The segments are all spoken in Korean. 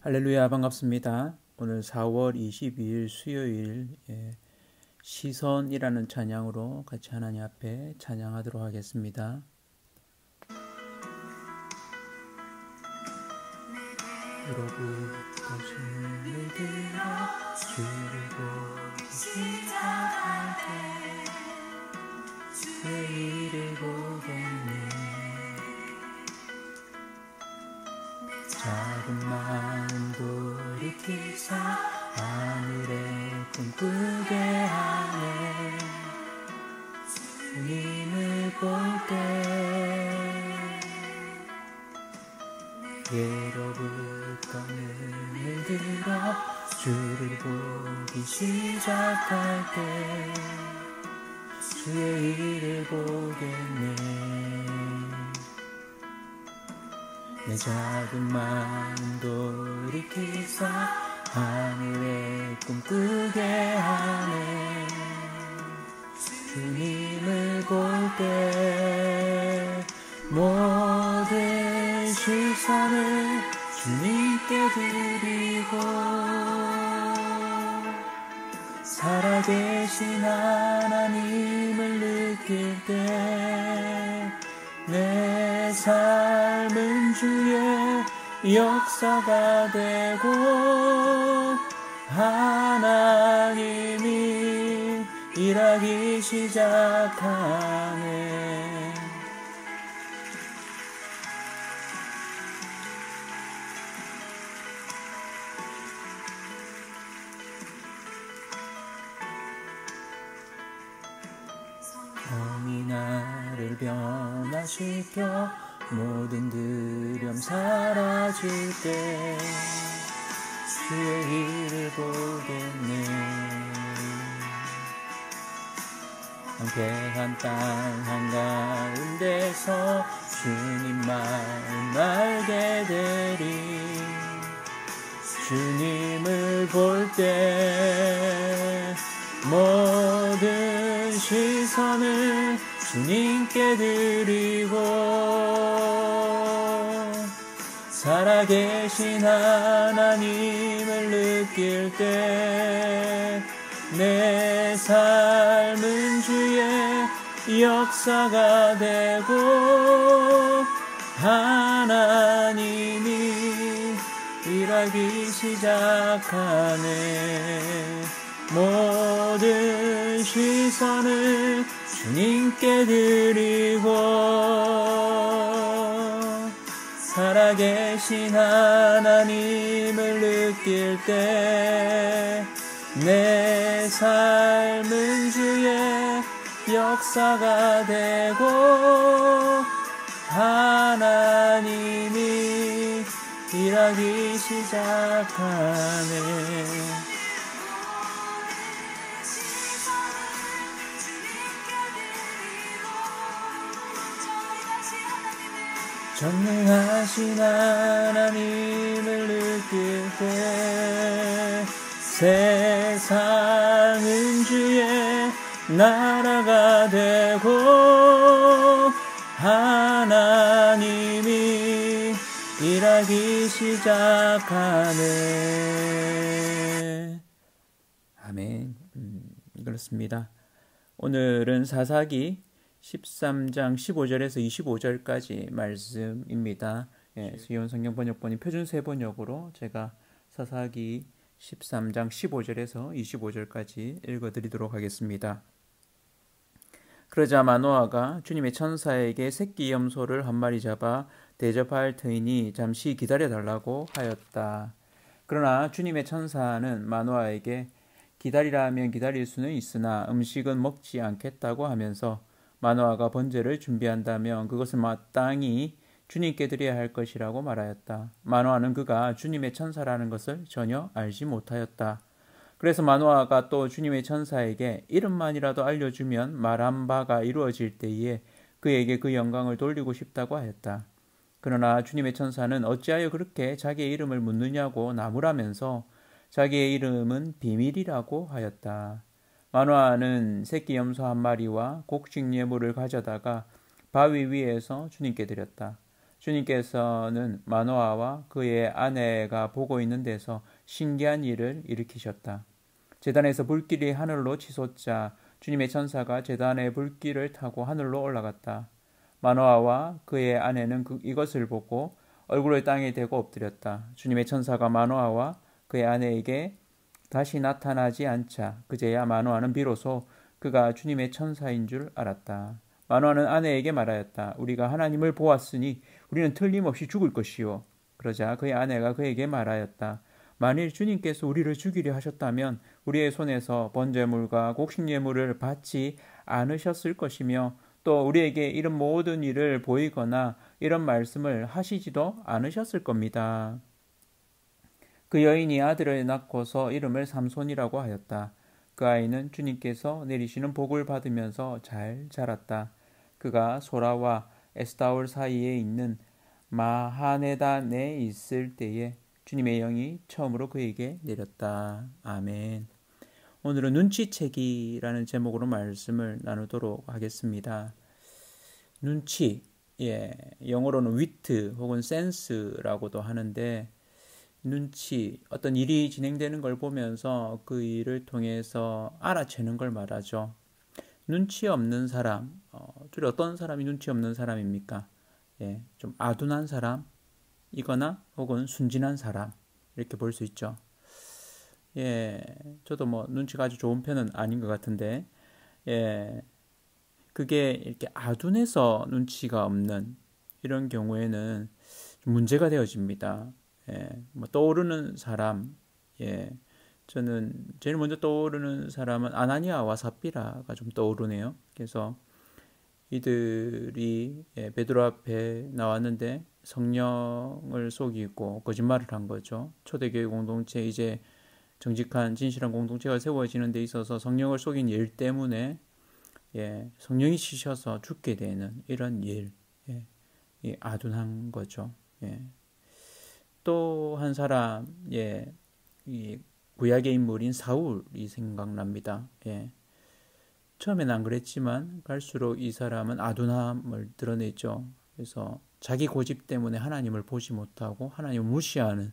할렐루야, 반갑습니다. 오늘 4월 22일 수요일 시선이라는 찬양으로 같이 하나님 앞에 찬양하도록 하겠습니다. 예로부터 신을 들어 주를 보기 시작할 때 주의 일을 보겠네. 작은 마음 돌이키사 하늘에 꿈꾸게 하네. 주님을 볼 때 예로부터 눈을 들어 주를 보기 시작할 때 주의 일을 보겠네. 내 작은 마음 돌이키사 하늘에 꿈꾸게 하네. 주님을 볼 때 모든 시선을 주님께 드리고 살아계신 하나님을 느낄 때 내 삶은 주의 역사가 되고 하나님이 일하기 시작하네. 성이 나를 변화시켜 모든 두려움 사라질 때 주의 일을 보겠네. 황폐한 땅 한가운데서 주님 마음 알게 되리. 주님을 볼 때 모든 시선을 주님께 드리고 살아계신 하나님을 느낄 때 내 삶은 주의 역사가 되고 하나님이 일하기 시작하네. 모든 시선을 주님께 드리고 살아계신 하나님을 느낄 때 내 삶은 주의 역사가 되고 하나님이 일하기 시작하네. 전능하신 하나님을 느낄 때 세상은 주의 나라가 되고 하나님이 일하기 시작하네. 아멘. 그렇습니다. 오늘은 사사기 13장 15절에서 25절까지 말씀입니다. 수요원 성경 번역본이 표준세 번역으로 제가 사사기 13장 15절에서 25절까지 읽어드리도록 하겠습니다. 그러자 마노아가 주님의 천사에게 새끼 염소를 한 마리 잡아 대접할 터이니 잠시 기다려달라고 하였다. 그러나 주님의 천사는 마노아에게 기다리라 하면 기다릴 수는 있으나 음식은 먹지 않겠다고 하면서 마노아가 번제를 준비한다면 그것을 마땅히 주님께 드려야 할 것이라고 말하였다. 마노아는 그가 주님의 천사라는 것을 전혀 알지 못하였다. 그래서 마노아가 또 주님의 천사에게 이름만이라도 알려주면 말한 바가 이루어질 때에 그에게 그 영광을 돌리고 싶다고 하였다. 그러나 주님의 천사는 어찌하여 그렇게 자기의 이름을 묻느냐고 나무라면서 자기의 이름은 비밀이라고 하였다. 마노아는 새끼 염소 한 마리와 곡식 예물을 가져다가 바위 위에서 주님께 드렸다. 주님께서는 마노아와 그의 아내가 보고 있는 데서 신기한 일을 일으키셨다. 제단에서 불길이 하늘로 치솟자 주님의 천사가 제단의 불길을 타고 하늘로 올라갔다. 마노아와 그의 아내는 이것을 보고 얼굴을 땅에 대고 엎드렸다. 주님의 천사가 마노아와 그의 아내에게 다시 나타나지 않자 그제야 마노아는 비로소 그가 주님의 천사인 줄 알았다. 마노아는 아내에게 말하였다. 우리가 하나님을 보았으니 우리는 틀림없이 죽을 것이요. 그러자 그의 아내가 그에게 말하였다. 만일 주님께서 우리를 죽이려 하셨다면 우리의 손에서 번제물과 곡식예물을 받지 않으셨을 것이며 또 우리에게 이런 모든 일을 보이거나 이런 말씀을 하시지도 않으셨을 겁니다. 그 여인이 아들을 낳고서 이름을 삼손이라고 하였다. 그 아이는 주님께서 내리시는 복을 받으면서 잘 자랐다. 그가 소라와 에스타올 사이에 있는 마하네단에 있을 때에 주님의 영이 처음으로 그에게 내렸다. 아멘. 오늘은 눈치채기라는 제목으로 말씀을 나누도록 하겠습니다. 눈치, 영어로는 위트 혹은 센스라고도 하는데 눈치, 어떤 일이 진행되는 걸 보면서 그 일을 통해서 알아채는 걸 말하죠. 눈치 없는 사람, 주로 어떤 사람이 눈치 없는 사람입니까? 좀 아둔한 사람이거나 혹은 순진한 사람 이렇게 볼 수 있죠. 저도 눈치가 아주 좋은 편은 아닌 것 같은데, 그게 이렇게 아둔해서 눈치가 없는 이런 경우에는 좀 문제가 되어집니다. 떠오르는 사람, 저는 제일 먼저 떠오르는 사람은 아나니아와 삽비라가 좀 떠오르네요. 그래서 이들이 베드로 앞에 나왔는데 성령을 속이고 거짓말을 한 거죠. 초대교회 공동체, 이제 정직한 진실한 공동체가 세워지는 데 있어서 성령을 속인 일 때문에 성령이 치셔서 죽게 되는 이런 일, 이 아둔한 거죠. 또 한 사람, 이 구약의 인물인 사울이 생각납니다. 처음에는 안 그랬지만 갈수록 이 사람은 아둔함을 드러냈죠. 그래서 자기 고집 때문에 하나님을 보지 못하고 하나님을 무시하는,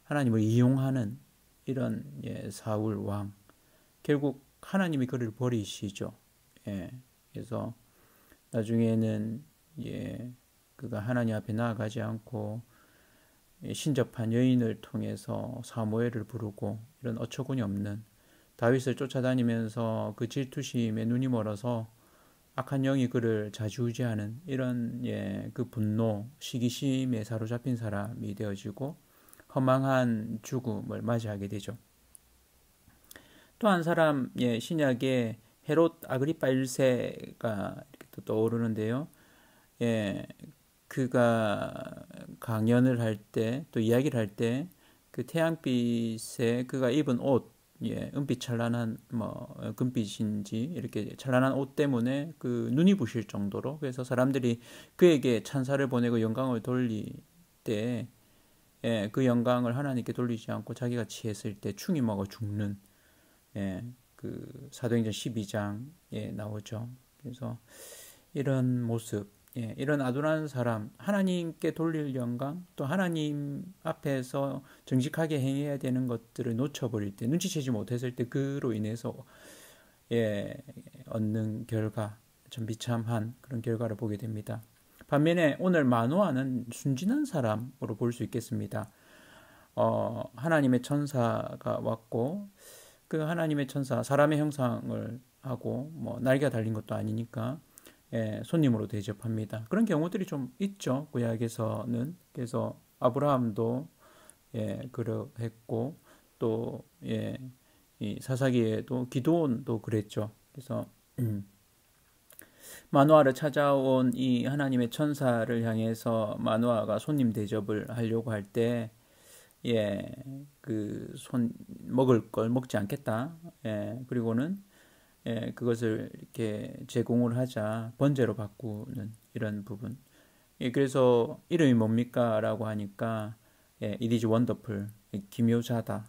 하나님을 이용하는 이런 사울 왕. 결국 하나님이 그를 버리시죠. 그래서 나중에는 그가 하나님 앞에 나아가지 않고 신접한 여인을 통해서 사무엘을 부르고 이런 어처구니 없는 다윗을 쫓아다니면서 그 질투심에 눈이 멀어서 악한 영이 그를 좌지우지하는 이런 그 분노, 시기심에 사로잡힌 사람이 되어지고 허망한 죽음을 맞이하게 되죠. 또 한 사람, 신약의 헤롯 아그리파 1세가 이렇게 또 떠오르는데요. 그가 강연을 할 때, 또 이야기를 할 때, 그 태양빛에 그가 입은 옷, 은빛 찬란한, 금빛인지, 이렇게 찬란한 옷 때문에 그 눈이 부실 정도로, 그래서 사람들이 그에게 찬사를 보내고 영광을 돌릴 때, 그 영광을 하나님께 돌리지 않고 자기가 취했을 때 충이 먹어 죽는, 그 사도행전 12장에 나오죠. 그래서 이런 모습, 이런 아둔한 사람, 하나님께 돌릴 영광, 또 하나님 앞에서 정직하게 행해야 되는 것들을 놓쳐버릴 때, 눈치채지 못했을 때 그로 인해서 얻는 결과, 참 비참한 그런 결과를 보게 됩니다. 반면에 오늘 마노아는 순진한 사람으로 볼 수 있겠습니다. 하나님의 천사가 왔고 그 하나님의 천사, 사람의 형상을 하고 날개가 달린 것도 아니니까 손님으로 대접합니다. 그런 경우들이 좀 있죠, 구약에서는. 그래서 아브라함도 그러했고 또 이 사사기에도 기드온도 그랬죠. 그래서 마노아를 찾아온 이 하나님의 천사를 향해서 마노아가 손님 대접을 하려고 할 때 먹을 걸 먹지 않겠다. 그리고는 그것을 이렇게 제공을 하자 번제로 바꾸는 이런 부분. 그래서 이름이 뭡니까? 라고 하니까 it is wonderful, 기묘자다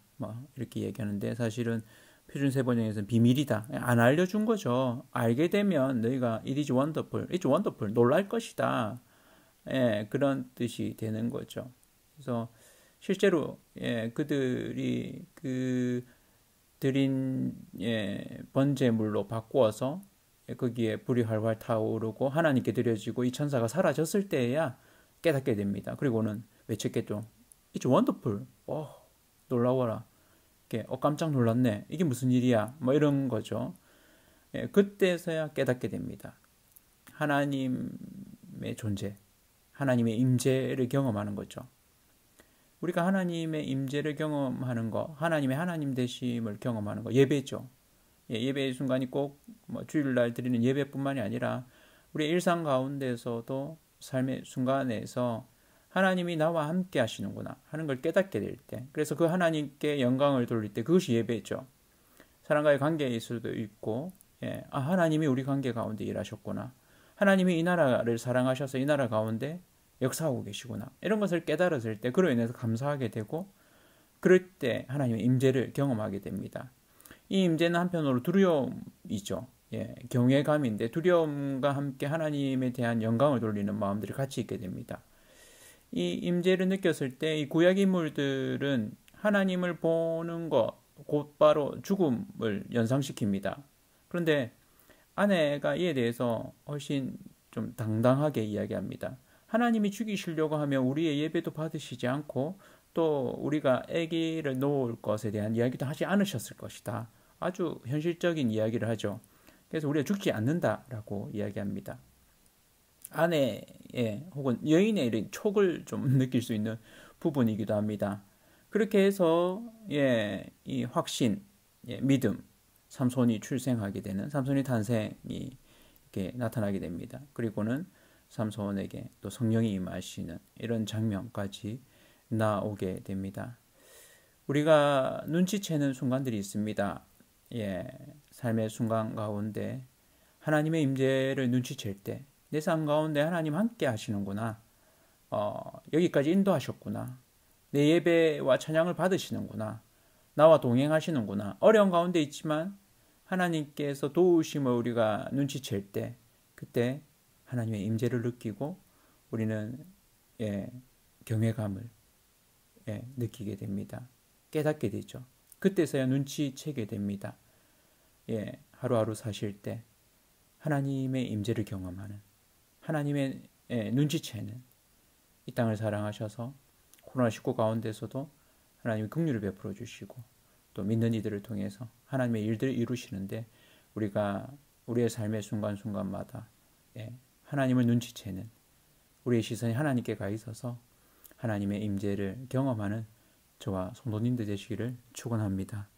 이렇게 얘기하는데 사실은 표준세 번역에서는 비밀이다. 안 알려준 거죠. 알게 되면 너희가 it is wonderful, it's wonderful, 놀랄 것이다. 예, 그런 뜻이 되는 거죠. 그래서 실제로 예, 그들이 그 드린 예, 번제물로 바꾸어서 예, 거기에 불이 활활 타오르고 하나님께 드려지고 이 천사가 사라졌을 때에야 깨닫게 됩니다. 그리고는 외쳤겠죠. It's wonderful. 놀라워라. 이렇게 깜짝 놀랐네. 이게 무슨 일이야? 뭐 이런 거죠. 예, 그때서야 깨닫게 됩니다. 하나님의 존재, 하나님의 임재를 경험하는 거죠. 우리가 하나님의 임재를 경험하는 거, 하나님의 하나님 되심을 경험하는 거, 예배죠. 예, 예배의 순간이 꼭 뭐 주일날 드리는 예배뿐만이 아니라 우리 일상 가운데서도 삶의 순간에서 하나님이 나와 함께 하시는구나 하는 걸 깨닫게 될 때, 그래서 그 하나님께 영광을 돌릴 때 그것이 예배죠. 사람과의 관계일 수도 있고, 예, 하나님이 우리 관계 가운데 일하셨구나. 하나님이 이 나라를 사랑하셔서 이 나라 가운데 역사하고 계시구나. 이런 것을 깨달았을 때 그로 인해서 감사하게 되고, 그럴 때 하나님의 임재를 경험하게 됩니다. 이 임재는 한편으로 두려움이죠. 예, 경외감인데 두려움과 함께 하나님에 대한 영광을 돌리는 마음들이 같이 있게 됩니다. 이 임재를 느꼈을 때 이 구약 인물들은 하나님을 보는 것 곧바로 죽음을 연상시킵니다. 그런데 아내가 이에 대해서 훨씬 좀 당당하게 이야기합니다. 하나님이 죽이시려고 하면 우리의 예배도 받으시지 않고 또 우리가 아기를 놓을 것에 대한 이야기도 하지 않으셨을 것이다. 아주 현실적인 이야기를 하죠. 그래서 우리가 죽지 않는다라고 이야기합니다. 아내의 혹은 여인의 이런 촉을 좀 느낄 수 있는 부분이기도 합니다. 그렇게 해서 예, 이 확신, 예, 믿음, 삼손이 출생하게 되는, 삼손이 탄생이 이렇게 나타나게 됩니다. 그리고는 삼손에게 또 성령이 임하시는 이런 장면까지 나오게 됩니다. 우리가 눈치채는 순간들이 있습니다. 예, 삶의 순간 가운데 하나님의 임재를 눈치챌 때 내 삶 가운데 하나님 함께 하시는구나. 여기까지 인도하셨구나. 내 예배와 찬양을 받으시는구나. 나와 동행하시는구나. 어려운 가운데 있지만 하나님께서 도우심을 우리가 눈치챌 때, 그때 하나님의 임재를 느끼고 우리는 예, 경외감을 예, 느끼게 됩니다. 깨닫게 되죠. 그때서야 눈치채게 됩니다. 예, 하루하루 사실 때 하나님의 임재를 경험하는, 하나님의 예, 눈치채는, 이 땅을 사랑하셔서 코로나19 가운데서도 하나님이 긍휼을 베풀어 주시고 또 믿는 이들을 통해서 하나님의 일들을 이루시는데 우리가 우리의 삶의 순간순간마다 예, 하나님을 눈치채는, 우리의 시선이 하나님께 가 있어서 하나님의 임재를 경험하는 저와 성도님들 되시기를 축원합니다.